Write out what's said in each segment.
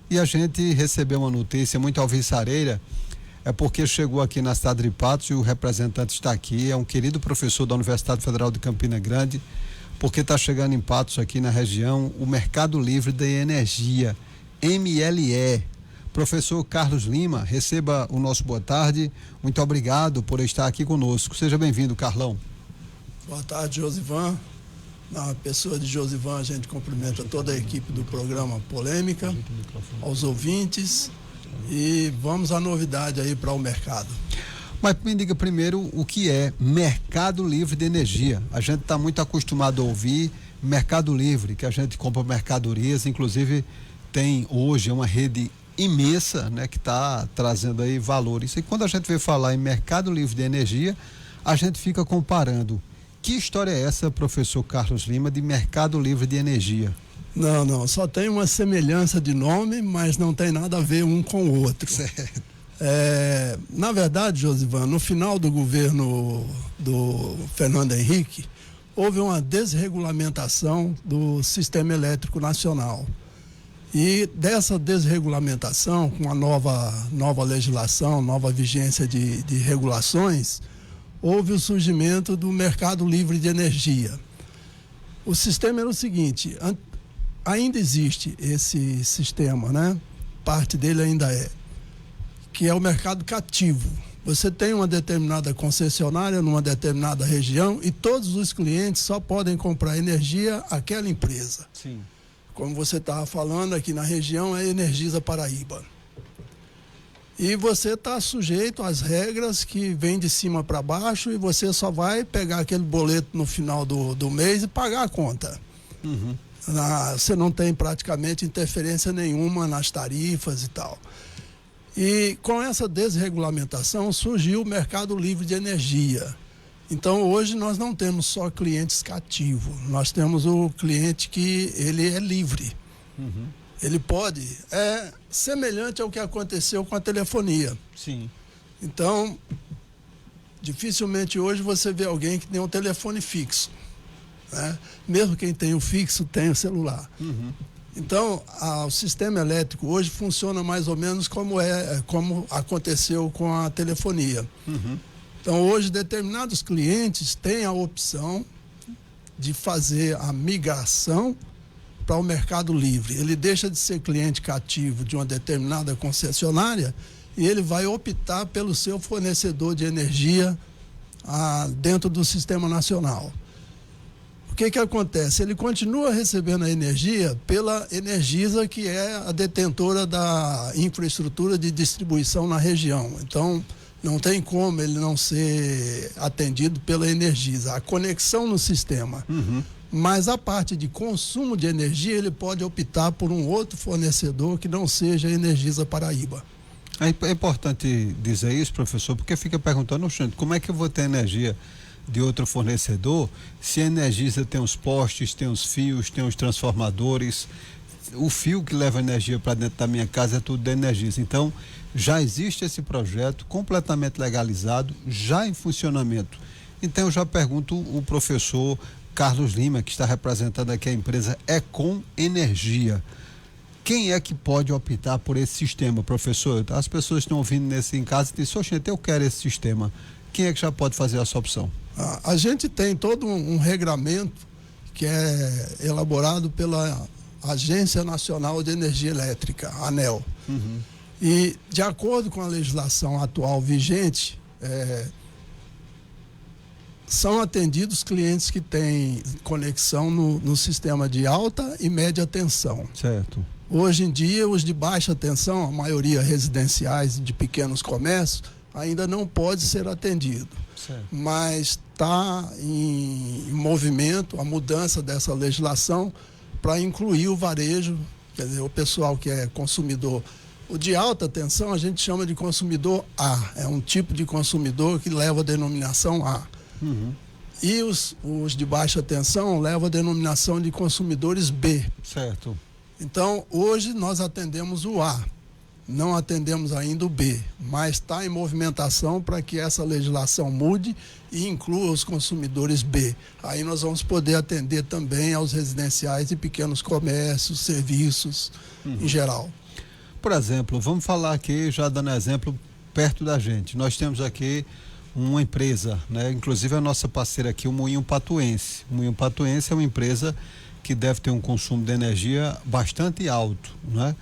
E a gente recebeu uma notícia muito alvissareira, é porque chegou aqui na cidade de Patos e o representante está aqui, é um querido professor da Universidade Federal de Campina Grande, porque está chegando em Patos aqui na região o Mercado Livre de Energia, MLE. Professor Carlos Lima, receba o nosso boa tarde, muito obrigado por estar aqui conosco. Seja bem-vindo, Carlão. Boa tarde, Josivan. Na pessoa de Josivan, a gente cumprimenta toda a equipe do programa Polêmica, aos ouvintes, e vamos à novidade aí para o mercado. Mas me diga primeiro o que é Mercado Livre de Energia. A gente está muito acostumado a ouvir Mercado Livre, que a gente compra mercadorias, inclusive tem hoje uma rede imensa, né, que está trazendo aí valores. E quando a gente vê falar em Mercado Livre de Energia, a gente fica comparando. Que história é essa, professor Carlos Lima, de Mercado Livre de Energia? Não, só tem uma semelhança de nome, mas não tem nada a ver um com o outro. Certo. Na verdade, Josivan, no final do governo do Fernando Henrique, houve uma desregulamentação do sistema elétrico nacional. E dessa desregulamentação, com a nova legislação, nova vigência de regulações, houve o surgimento do Mercado Livre de Energia. O sistema era o seguinte, ainda existe esse sistema, né? Parte dele ainda que é o mercado cativo. Você tem uma determinada concessionária numa determinada região e todos os clientes só podem comprar energia àquela empresa. Sim. Como você estava falando, aqui na região é Energisa Paraíba. E você está sujeito às regras que vêm de cima para baixo e você só vai pegar aquele boleto no final do mês e pagar a conta. Uhum. Você não tem praticamente interferência nenhuma nas tarifas e tal. E com essa desregulamentação surgiu o Mercado Livre de Energia. Então hoje nós não temos só clientes cativos, nós temos o cliente que ele é livre. Uhum. Ele pode, é semelhante ao que aconteceu com a telefonia. Sim. Então, dificilmente hoje você vê alguém que tem um telefone fixo, né? Mesmo quem tem o fixo tem o celular. Uhum. Então, o sistema elétrico hoje funciona mais ou menos como aconteceu com a telefonia. Uhum. Então, hoje, determinados clientes têm a opção de fazer a migração para o Mercado Livre. Ele deixa de ser cliente cativo de uma determinada concessionária e ele vai optar pelo seu fornecedor de energia dentro do Sistema Nacional. O que acontece? Ele continua recebendo a energia pela Energisa, que é a detentora da infraestrutura de distribuição na região. Então, não tem como ele não ser atendido pela Energisa. A conexão no sistema. Uhum. Mas a parte de consumo de energia, ele pode optar por um outro fornecedor que não seja a Energisa Paraíba. É importante dizer isso, professor, porque fica perguntando, como é que eu vou ter energia de outro fornecedor se a Energisa tem os postes, tem os fios, tem os transformadores? O fio que leva energia para dentro da minha casa é tudo da Energisa. Então, já existe esse projeto completamente legalizado, já em funcionamento. Então, eu já pergunto o professor Carlos Lima, que está representando aqui a empresa Econ Energia. Quem é que pode optar por esse sistema, professor? As pessoas estão ouvindo em casa e dizem, oxente, eu quero esse sistema. Quem é que já pode fazer essa opção? A gente tem todo um regramento que é elaborado pela Agência Nacional de Energia Elétrica, ANEEL. Uhum. E, de acordo com a legislação atual vigente, são atendidos clientes que têm conexão no sistema de alta e média tensão. Certo. Hoje em dia, os de baixa tensão, a maioria residenciais de pequenos comércios, ainda não pode ser atendido. Certo. Mas está em movimento a mudança dessa legislação para incluir o varejo, quer dizer, o pessoal que é consumidor. O de alta tensão a gente chama de consumidor A, é um tipo de consumidor que leva a denominação A. Uhum. E os de baixa tensão levam a denominação de consumidores B. Certo. Então, hoje nós atendemos o A, não atendemos ainda o B, mas está em movimentação para que essa legislação mude e inclua os consumidores B. Aí nós vamos poder atender também aos residenciais e pequenos comércios, serviços em geral. Por exemplo, vamos falar aqui, já dando exemplo, perto da gente. Nós temos aqui uma empresa, né? Inclusive a nossa parceira aqui, o Moinho Patuense. O Moinho Patuense é uma empresa que deve ter um consumo de energia bastante alto, né?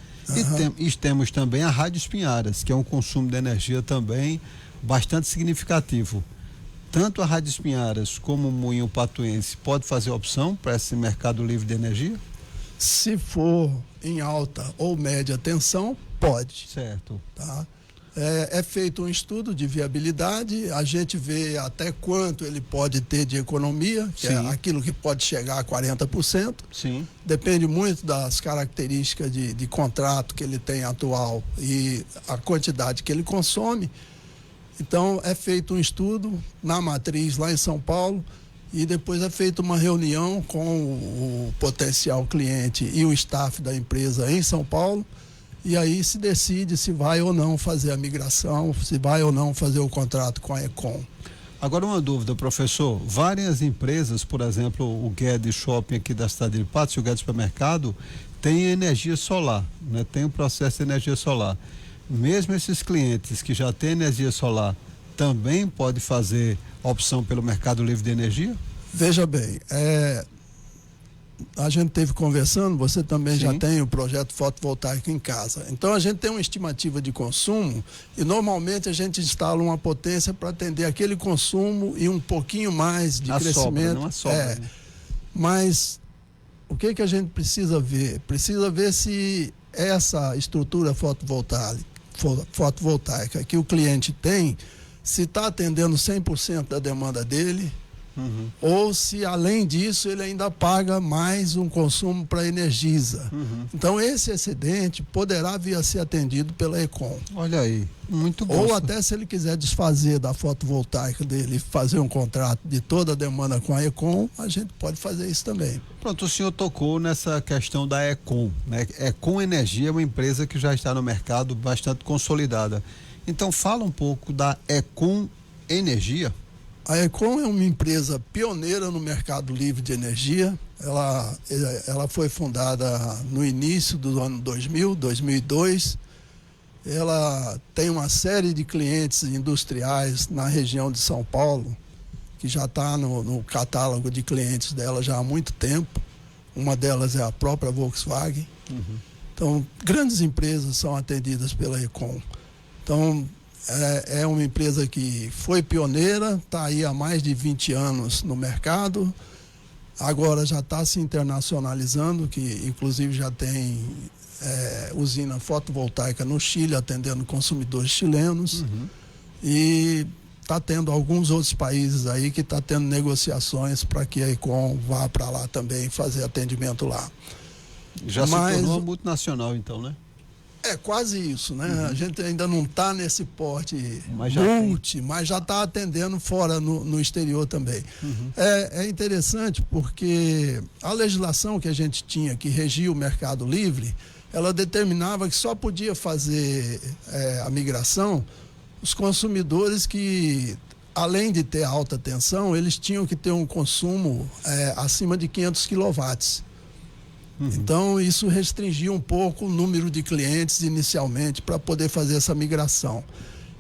E temos também a Rádio Espinharas, que é um consumo de energia também bastante significativo. Tanto a Rádio Espinharas como o Moinho Patuense pode fazer opção para esse mercado livre de energia? Se for em alta ou média tensão, pode. Certo. Tá? É feito um estudo de viabilidade, a gente vê até quanto ele pode ter de economia, que é aquilo que pode chegar a 40%. Sim. Depende muito das características de contrato que ele tem atual e a quantidade que ele consome. Então, é feito um estudo na matriz lá em São Paulo e depois é feita uma reunião com o potencial cliente e o staff da empresa em São Paulo. E aí se decide se vai ou não fazer a migração, se vai ou não fazer o contrato com a Econ. Agora uma dúvida, professor. Várias empresas, por exemplo, o Guedes Shopping aqui da cidade de Patos e o Guedes Supermercado, tem energia solar, né? Tem um processo de energia solar. Mesmo esses clientes que já têm energia solar, também pode fazer opção pelo mercado livre de energia? Veja bem, a gente teve conversando, você também já tem o projeto fotovoltaico em casa. Então a gente tem uma estimativa de consumo e normalmente a gente instala uma potência para atender aquele consumo e um pouquinho mais de crescimento. Não sobra, né? Mas o que a gente precisa ver? Precisa ver se essa estrutura fotovoltaica que o cliente tem, se está atendendo 100% da demanda dele. Ou se além disso ele ainda paga mais um consumo para a Energisa. Então esse excedente poderá vir a ser atendido pela Econ. Olha aí, muito bom. Ou até se ele quiser desfazer da fotovoltaica dele e fazer um contrato de toda a demanda com a Econ, a gente pode fazer isso também. Pronto, o senhor tocou nessa questão da Econ, né? Econ Energia é uma empresa que já está no mercado bastante consolidada. Então fala um pouco da Econ Energia. A Econ é uma empresa pioneira no mercado livre de energia. Ela foi fundada no início do ano 2002. Ela tem uma série de clientes industriais na região de São Paulo, que já está no catálogo de clientes dela já há muito tempo. Uma delas é a própria Volkswagen. Então, grandes empresas são atendidas pela Econ. Então, é uma empresa que foi pioneira, está aí há mais de 20 anos no mercado, agora já está se internacionalizando, que inclusive já tem usina fotovoltaica no Chile, atendendo consumidores chilenos, e está tendo alguns outros países aí que está tendo negociações para que a Econ vá para lá também fazer atendimento lá. Já se tornou multinacional então, né? É quase isso, né? A gente ainda não está nesse porte mas já está atendendo fora no exterior também. É interessante porque a legislação que a gente tinha, que regia o mercado livre, ela determinava que só podia fazer a migração os consumidores que, além de ter alta tensão, eles tinham que ter um consumo acima de 500 quilowatts. Então, isso restringiu um pouco o número de clientes inicialmente para poder fazer essa migração.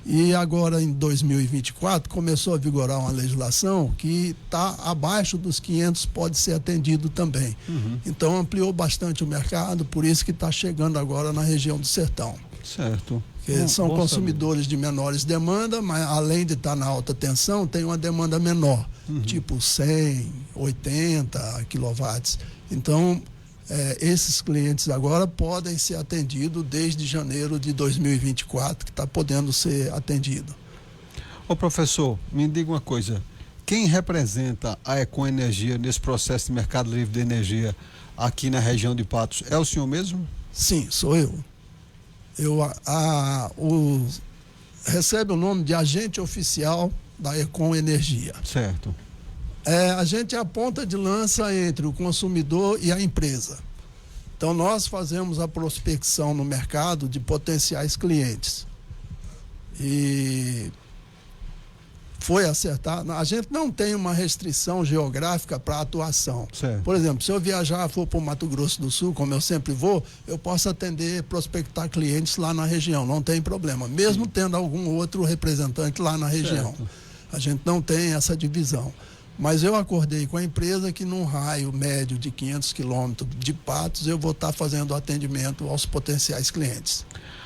E agora, em 2024, começou a vigorar uma legislação que está abaixo dos 500, pode ser atendido também. Então, ampliou bastante o mercado, por isso que está chegando agora na região do Sertão. Certo. Porque são consumidores de menores demandas, mas além de estar na alta tensão, tem uma demanda menor, tipo 100, 80 quilowatts. Então, esses clientes agora podem ser atendidos desde janeiro de 2024, que está podendo ser atendido. Ô professor, me diga uma coisa, quem representa a Econ Energia nesse processo de mercado livre de energia aqui na região de Patos? É o senhor mesmo? Sim, sou eu. Recebe o nome de agente oficial da Econ Energia. Certo. A gente é a ponta de lança entre o consumidor e a empresa. Então, nós fazemos a prospecção no mercado de potenciais clientes. E foi acertado. A gente não tem uma restrição geográfica para atuação. Certo. Por exemplo, se eu viajar, for para o Mato Grosso do Sul, como eu sempre vou, eu posso atender, prospectar clientes lá na região, não tem problema, mesmo tendo algum outro representante lá na região. Certo. A gente não tem essa divisão. Mas eu acordei com a empresa que num raio médio de 500 quilômetros de Patos, eu vou estar fazendo atendimento aos potenciais clientes.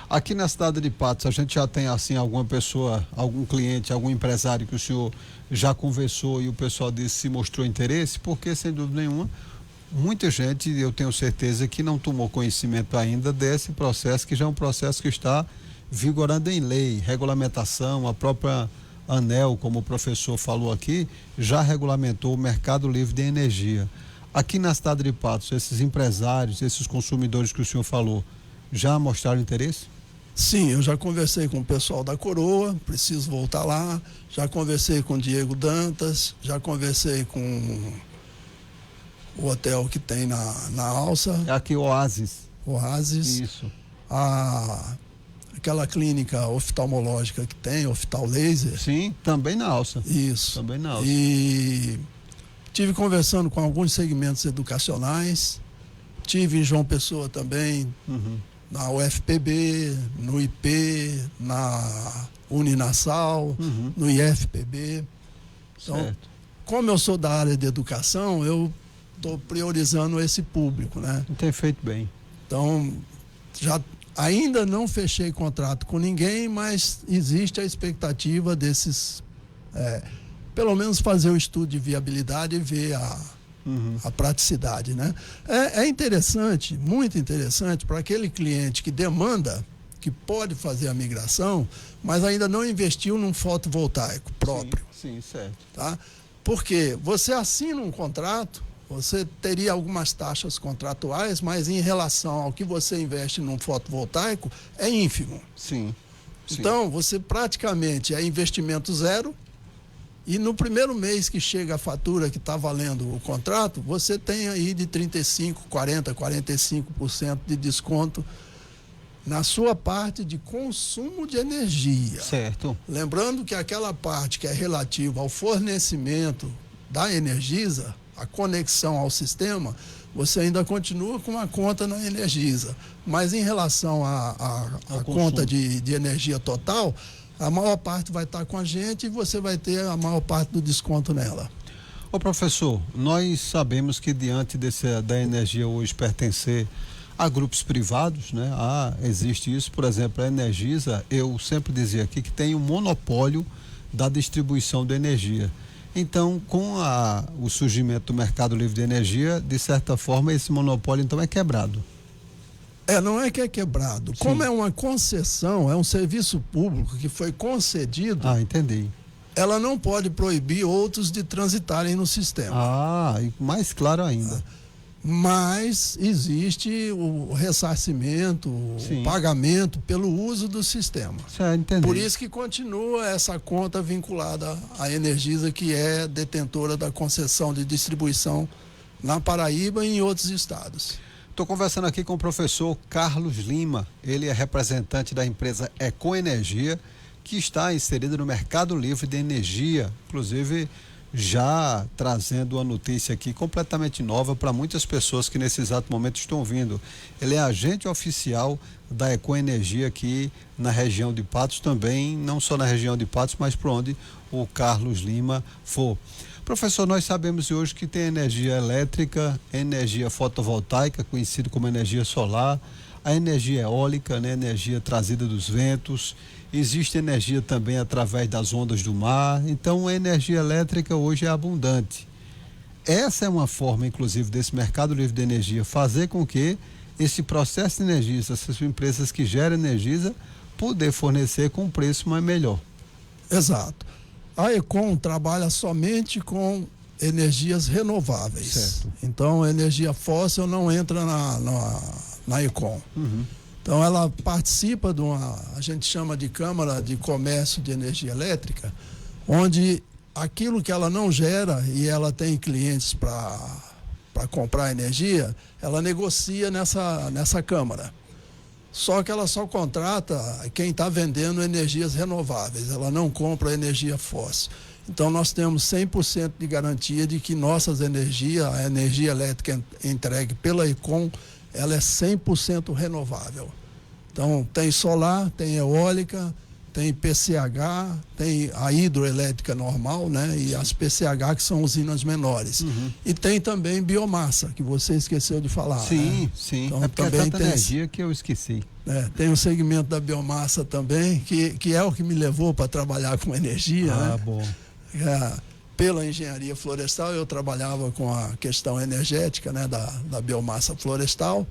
Aqui na cidade de Patos, a gente já tem assim alguma pessoa, algum cliente, algum empresário que o senhor já conversou e o pessoal disse se mostrou interesse? Porque, sem dúvida nenhuma, muita gente, eu tenho certeza, que não tomou conhecimento ainda desse processo, que já é um processo que está vigorando em lei, regulamentação, a própria ANEEL, como o professor falou aqui, já regulamentou o mercado livre de energia. Aqui na cidade de Patos, esses empresários, esses consumidores que o senhor falou, já mostraram interesse? Sim, eu já conversei com o pessoal da Coroa, preciso voltar lá, já conversei com o Diego Dantas, já conversei com o hotel que tem na Alça. É aqui Oasis. Isso. Aquela clínica oftalmológica que tem, Oftal Laser. Sim, também na Alça. Isso. Também na Alça. E tive conversando com alguns segmentos educacionais, tive em João Pessoa também, na UFPB, no IP, na Uninasal, no IFPB. Então, certo. como eu sou da área de educação, eu estou priorizando esse público, né? Tem feito bem. Então, ainda não fechei contrato com ninguém, mas existe a expectativa desses, pelo menos fazer o estudo de viabilidade e ver a praticidade, né? É interessante, muito interessante para aquele cliente que demanda, que pode fazer a migração, mas ainda não investiu num fotovoltaico próprio. Sim, certo. Tá? Porque você assina um contrato, você teria algumas taxas contratuais, mas em relação ao que você investe num fotovoltaico, é ínfimo. Sim. Então, você praticamente é investimento zero, e no primeiro mês que chega a fatura que está valendo o contrato, você tem aí de 35%, 40%, 45% de desconto na sua parte de consumo de energia. Certo. Lembrando que aquela parte que é relativa ao fornecimento da Energisa, a conexão ao sistema, você ainda continua com a conta na Energisa. Mas em relação à conta de energia total, a maior parte vai estar com a gente e você vai ter a maior parte do desconto nela. Ô professor, nós sabemos que diante da energia hoje pertencer a grupos privados, né? Existe isso, por exemplo, a Energisa, eu sempre dizia aqui que tem um monopólio da distribuição de energia. Então, com o surgimento do mercado livre de energia, de certa forma, esse monopólio então é quebrado. Não é que é quebrado. Sim. Como é uma concessão, é um serviço público que foi concedido. Entendi. Ela não pode proibir outros de transitarem no sistema. E mais claro ainda. Mas existe o ressarcimento, o pagamento pelo uso do sistema. Entendi. Por isso que continua essa conta vinculada à Energisa, que é detentora da concessão de distribuição na Paraíba e em outros estados. Estou conversando aqui com o professor Carlos Lima. Ele é representante da empresa Ecoenergia, que está inserida no mercado livre de energia, inclusive já trazendo uma notícia aqui completamente nova para muitas pessoas que nesse exato momento estão ouvindo. Ele é agente oficial da Ecoenergia aqui na região de Patos também, não só na região de Patos, mas por onde o Carlos Lima for. Professor, nós sabemos hoje que tem energia elétrica, energia fotovoltaica, conhecido como energia solar, a energia eólica, né, energia trazida dos ventos, existe energia também através das ondas do mar, então a energia elétrica hoje é abundante. Essa é uma forma, inclusive, desse mercado livre de energia fazer com que esse processo de energia, essas empresas que geram energia, poder fornecer com um preço mais melhor. Exato. A Econ trabalha somente com energias renováveis. Certo. Então, a energia fóssil não entra na Econ. Então, ela participa de a gente chama de Câmara de Comércio de Energia Elétrica, onde aquilo que ela não gera e ela tem clientes para comprar energia, ela negocia nessa Câmara. Só que ela só contrata quem está vendendo energias renováveis, ela não compra energia fóssil. Então nós temos 100% de garantia de que nossas energias, a energia elétrica entregue pela Econ, ela é 100% renovável. Então tem solar, tem eólica, tem PCH, tem a hidroelétrica normal, né? E as PCH, que são usinas menores. E tem também biomassa, que você esqueceu de falar. Sim, né? sim. Então, é porque também é tanta tem energia que eu esqueci. tem o segmento da biomassa também, que é o que me levou para trabalhar com energia. Ah, né? bom. Pela engenharia florestal, eu trabalhava com a questão energética, né? Da biomassa florestal,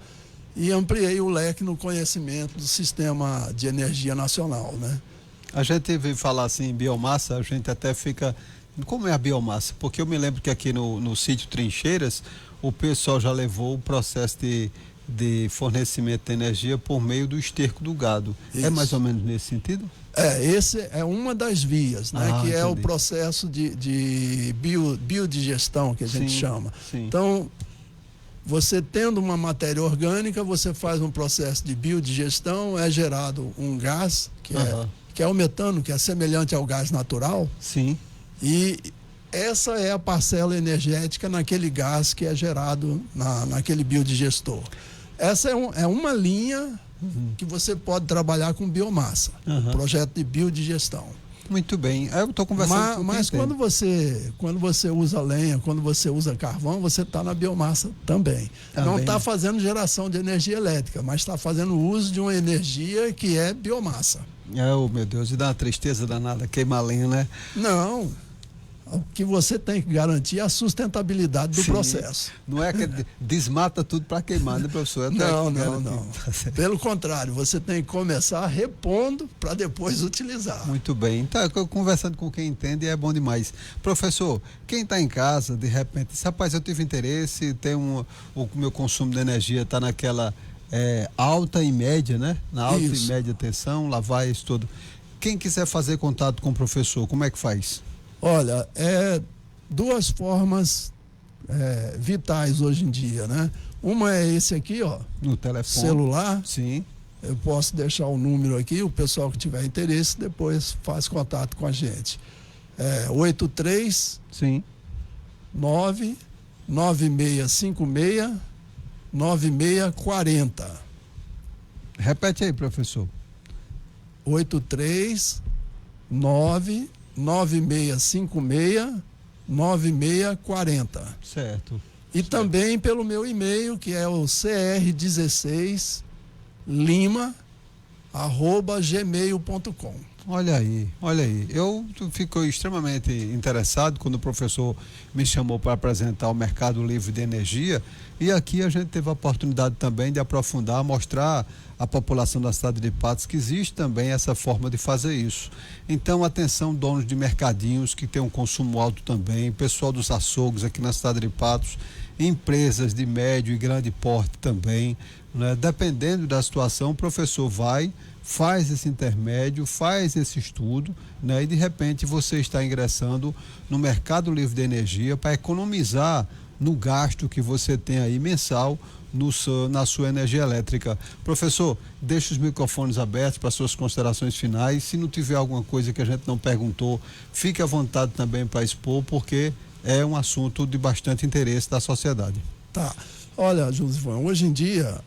e ampliei o leque no conhecimento do sistema de energia nacional, né? A gente veio falar assim em biomassa, a gente até fica... Como é a biomassa? Porque eu me lembro que aqui no sítio Trincheiras, o pessoal já levou o processo de fornecimento de energia por meio do esterco do gado. Isso. É mais ou menos nesse sentido? Esse é uma das vias, né? Que é o processo de biodigestão, que a gente chama. Sim. Então, você tendo uma matéria orgânica, você faz um processo de biodigestão, é gerado um gás, que é o metano, que é semelhante ao gás natural. Sim. E essa é a parcela energética naquele gás que é gerado naquele biodigestor. Essa é uma linha que você pode trabalhar com biomassa, projeto de biodigestão. Muito bem. Eu estou conversando Mas quando você usa lenha, quando você usa carvão, você está na biomassa também. Não está fazendo geração de energia elétrica, mas está fazendo uso de uma energia que é biomassa. Oh, meu Deus, e dá uma tristeza danada, queimar lenha, né? Não. O que você tem que garantir é a sustentabilidade do processo. Não é que desmata tudo para queimar, né, professor? Não. Pelo contrário, você tem que começar repondo para depois utilizar. Muito bem. Então, conversando com quem entende é bom demais. Professor, quem está em casa, de repente, diz, rapaz, eu tive interesse, o meu consumo de energia está naquela alta e média, né? Na alta e média tensão, lá vai isso tudo. Quem quiser fazer contato com o professor, como é que faz? Olha, duas formas vitais hoje em dia, né? Uma é esse aqui, ó. No telefone. Celular. Sim. Eu posso deixar o número aqui, o pessoal que tiver interesse depois faz contato com a gente. 83 Sim. 9656 9640. Repete aí, professor. 83 9656 9640. Certo. E também pelo meu e-mail, que é o cr16lima@gmail.com. Olha aí. Eu fico extremamente interessado quando o professor me chamou para apresentar o Mercado Livre de Energia, e aqui a gente teve a oportunidade também de aprofundar, mostrar à população da cidade de Patos que existe também essa forma de fazer isso. Então, atenção, donos de mercadinhos que têm um consumo alto também, pessoal dos açougues aqui na cidade de Patos, empresas de médio e grande porte também, né? Dependendo da situação, o professor faz esse intermédio, faz esse estudo, né? E de repente você está ingressando no Mercado Livre de Energia para economizar no gasto que você tem aí mensal na sua energia elétrica. Professor, deixe os microfones abertos para suas considerações finais. Se não tiver alguma coisa que a gente não perguntou, fique à vontade também para expor, porque é um assunto de bastante interesse da sociedade. Tá. Olha, Josivan, hoje em dia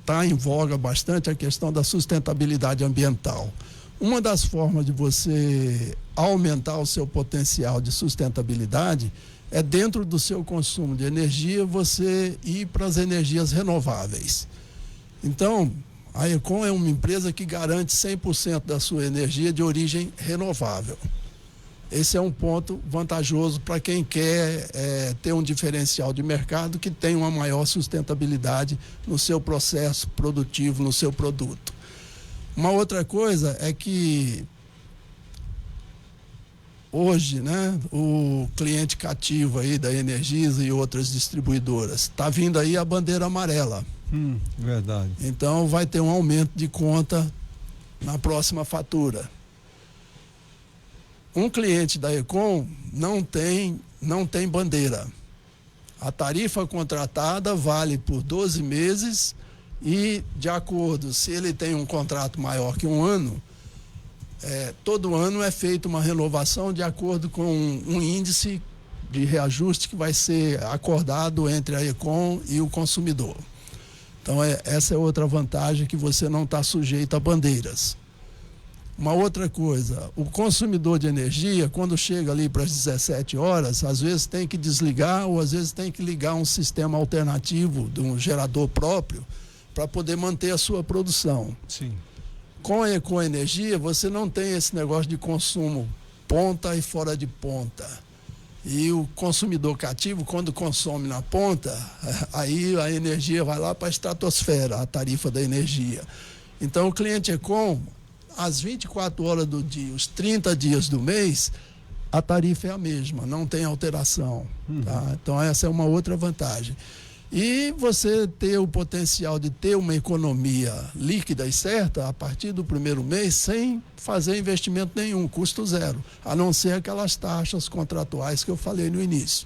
está em voga bastante a questão da sustentabilidade ambiental. Uma das formas de você aumentar o seu potencial de sustentabilidade é, dentro do seu consumo de energia, você ir para as energias renováveis. Então, a Econ é uma empresa que garante 100% da sua energia de origem renovável. Esse é um ponto vantajoso para quem quer ter um diferencial de mercado que tenha uma maior sustentabilidade no seu processo produtivo, no seu produto. Uma outra coisa é que hoje, né, o cliente cativo aí da Energisa e outras distribuidoras, está vindo aí a bandeira amarela. Verdade. Então vai ter um aumento de conta na próxima fatura. Um cliente da Econ não tem bandeira. A tarifa contratada vale por 12 meses E, de acordo, se ele tem um contrato maior que um ano, todo ano é feita uma renovação de acordo com um índice de reajuste que vai ser acordado entre a Econ e o consumidor. Então, essa é outra vantagem, que você não está sujeito a bandeiras. Uma outra coisa, o consumidor de energia, quando chega ali para as 17 horas, às vezes tem que desligar ou às vezes tem que ligar um sistema alternativo de um gerador próprio para poder manter a sua produção. Sim. Com a Econ Energia, você não tem esse negócio de consumo ponta e fora de ponta. E o consumidor cativo, quando consome na ponta, aí a energia vai lá para a estratosfera, a tarifa da energia. Então, o cliente Econ, às 24 horas do dia, os 30 dias do mês, a tarifa é a mesma, não tem alteração. Tá? Então, essa é uma outra vantagem. E você ter o potencial de ter uma economia líquida e certa a partir do primeiro mês, sem fazer investimento nenhum, custo zero, a não ser aquelas taxas contratuais que eu falei no início.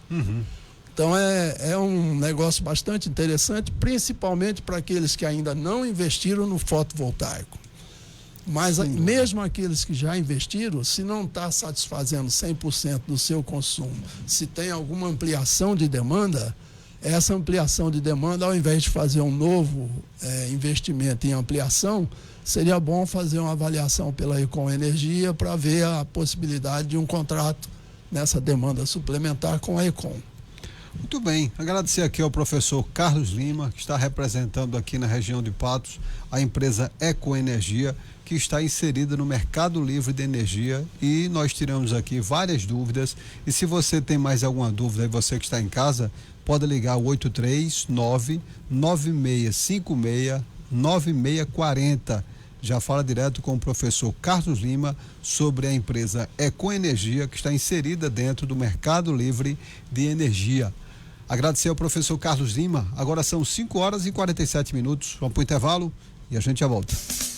Então é um negócio bastante interessante, principalmente para aqueles que ainda não investiram no fotovoltaico. Mas mesmo aqueles que já investiram, se não está satisfazendo 100% do seu consumo, se tem alguma ampliação de demanda, essa ampliação de demanda, ao invés de fazer um novo investimento em ampliação, seria bom fazer uma avaliação pela Econ Energia para ver a possibilidade de um contrato nessa demanda suplementar com a Econ. Muito bem, agradecer aqui ao professor Carlos Lima, que está representando aqui na região de Patos a empresa Econ Energia, que está inserida no mercado livre de energia, e nós tiramos aqui várias dúvidas. E se você tem mais alguma dúvida, e você que está em casa, pode ligar o 839-9656-9640. Já fala direto com o professor Carlos Lima sobre a empresa Econ Energia, que está inserida dentro do mercado livre de energia. Agradecer ao professor Carlos Lima. Agora são 5 horas e 47 minutos. Vamos para o intervalo e a gente já volta.